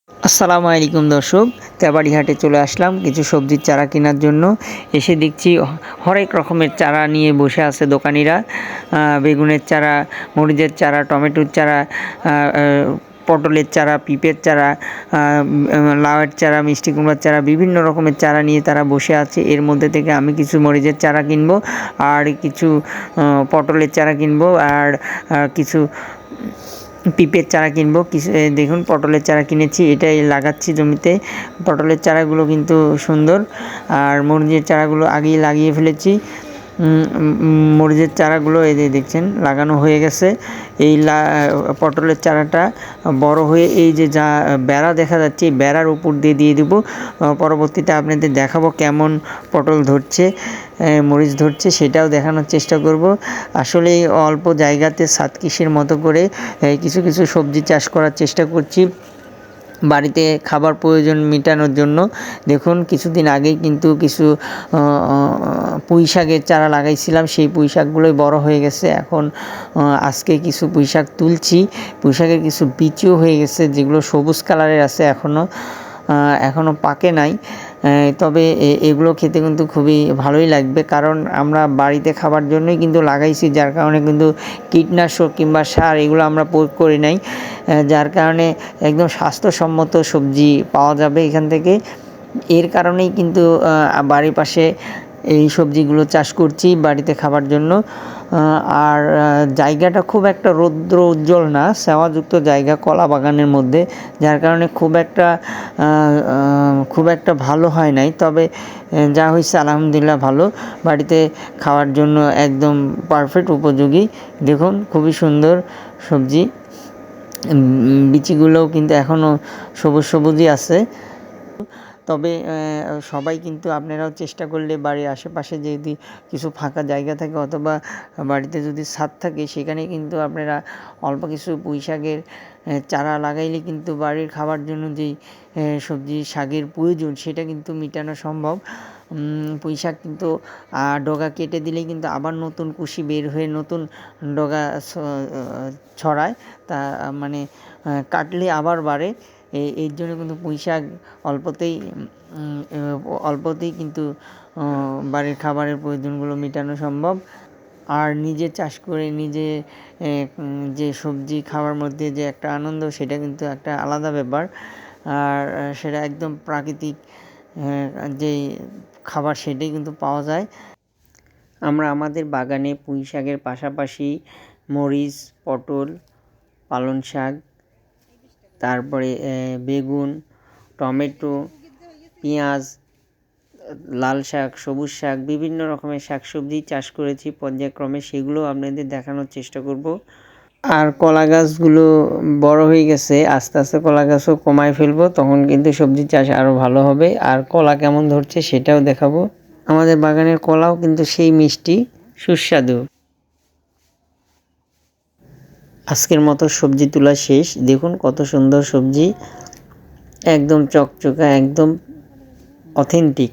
আসসালামু আলাইকুম দর্শক, তেবাড়ি হাটে চলে আসলাম কিছু সবজির চারা কেনার জন্য। এসে দেখছি হরেক রকমের চারা নিয়ে বসে আছে দোকানিরা। বেগুনের চারা, মরিচের চারা, টমেটোর চারা, পটলের চারা, পিঁপের চারা, লাউয়ের চারা, মিষ্টি কুমড়ার চারা, বিভিন্ন রকমের চারা নিয়ে তারা বসে আছে। এর মধ্যে থেকে আমি কিছু মরিচের চারা কিনবো, আর কিছু পটলের চারা কিনবো, আর কিছু পিঁপের চারা কিনবো। কিছু দেখুন, পটলের চারা কিনেছি, এটাই লাগাচ্ছি জমিতে। পটলের চারাগুলো কিন্তু সুন্দর, আর মরিচের চারাগুলো আগেই লাগিয়ে ফেলেছি। মরিচের চারাগুলো এই যে দেখছেন লাগানো হয়ে গেছে। এই পটলের চারাটা বড় হয়ে এই যে যা বেড়া দেখা যাচ্ছে, এই বেড়ার উপর দিয়ে দিব। পরবর্তীতে আপনাদের দেখাবো কেমন পটল ধরছে, মরিচ ধরছে, সেটাও দেখানোর চেষ্টা করব। আসলে অল্প জায়গাতে ছাদ কৃষির মতো করে কিছু কিছু সবজি চাষ করার চেষ্টা করছি বাড়িতে খাবার প্রয়োজন মেটানোর জন্য। দেখুন, কিছুদিন আগেই কিন্তু কিছু পুঁই শাকের চারা লাগাইছিলাম, সেই পুঁই শাকগুলোই বড় হয়ে গেছে। এখন আজকে কিছু পুঁই শাক তুলছি। পুঁই শাকের কিছু বিচিও হয়ে গেছে, যেগুলো সবুজ কালারের আছে, এখনও পাকে নাই। তবে এগুলো খেতে কিন্তু খুবই ভালোই লাগবে, কারণ আমরা বাড়িতে খাবার জন্যই কিন্তু লাগাইছি, যার কারণে কিন্তু কীটনাশক কিংবা সার এগুলো আমরা প্রয়োগ করি নাই, যার কারণে একদম স্বাস্থ্যসম্মত সবজি পাওয়া যাবে এখান থেকে। এর কারণেই কিন্তু বাড়ির পাশে এই সবজিগুলো চাষ করছি বাড়িতে খাবার জন্য। আর জায়গাটা খুব একটা রৌদ্র উজ্জ্বল না, শ্যাওলাযুক্ত জায়গা কলা বাগানের মধ্যে, যার কারণে খুব একটা ভালো হয় নাই। তবে যা হয়েছে আলহামদুলিল্লাহ ভালো, বাড়িতে খাওয়ার জন্য একদম পারফেক্ট উপযোগী। দেখুন, খুবই সুন্দর সবজি। বিচিগুলোও কিন্তু এখনও সবুজই আছে। তবে সবাই কিন্তু, আপনারাও চেষ্টা করলে বাড়ির আশেপাশে যদি কিছু ফাঁকা জায়গা থাকে অথবা বাড়িতে যদি ছাদ থাকে, সেখানে কিন্তু আপনারা অল্প কিছু পুঁই শাকের চারা লাগাইলে কিন্তু বাড়ির খাবার জন্য যেই সবজি শাকের প্রয়োজন, সেটা কিন্তু মেটানো সম্ভব। পুঁই শাক কিন্তু ডগা কেটে দিলেই কিন্তু আবার নতুন কুশি বের হয়ে নতুন ডগা ছড়ায়, তা মানে কাটলে আবার বাড়ে। এর জন্য কিন্তু পুঁই শাক অল্পতেই কিন্তু বাড়ির খাবারের প্রয়োজনগুলো মেটানো সম্ভব। আর নিজে চাষ করে নিজে যে সবজি খাওয়ার মধ্যে যে একটা আনন্দ, সেটা কিন্তু একটা আলাদা ব্যাপার। আর সেটা একদম প্রাকৃতিক যেই খাবার, সেটাই কিন্তু পাওয়া যায়। আমরা আমাদের বাগানে পুঁই শাকের পাশাপাশি মরিচ, পটল, পালং শাক, তারপরে বেগুন, টমেটো, পেঁয়াজ, লাল শাক, সবুজ শাক, বিভিন্ন রকমের শাকসবজি চাষ করেছি পর্যায়ক্রমে, সেগুলো আপনাদের দেখানোর চেষ্টা করব। আর কলা গাছগুলো বড় হয়ে গেছে, আস্তে আস্তে কলা গাছও কমায় ফেলবো, তখন কিন্তু সবজি চাষ আরও ভালো হবে। আর কলা কেমন ধরছে সেটাও দেখাবো। আমাদের বাগানের কলাও কিন্তু সেই মিষ্টি, সুস্বাদু। আজকের মতো সবজি তোলা শেষ। দেখুন কত সুন্দর সবজি, একদম চকচকা, একদম অথেন্টিক।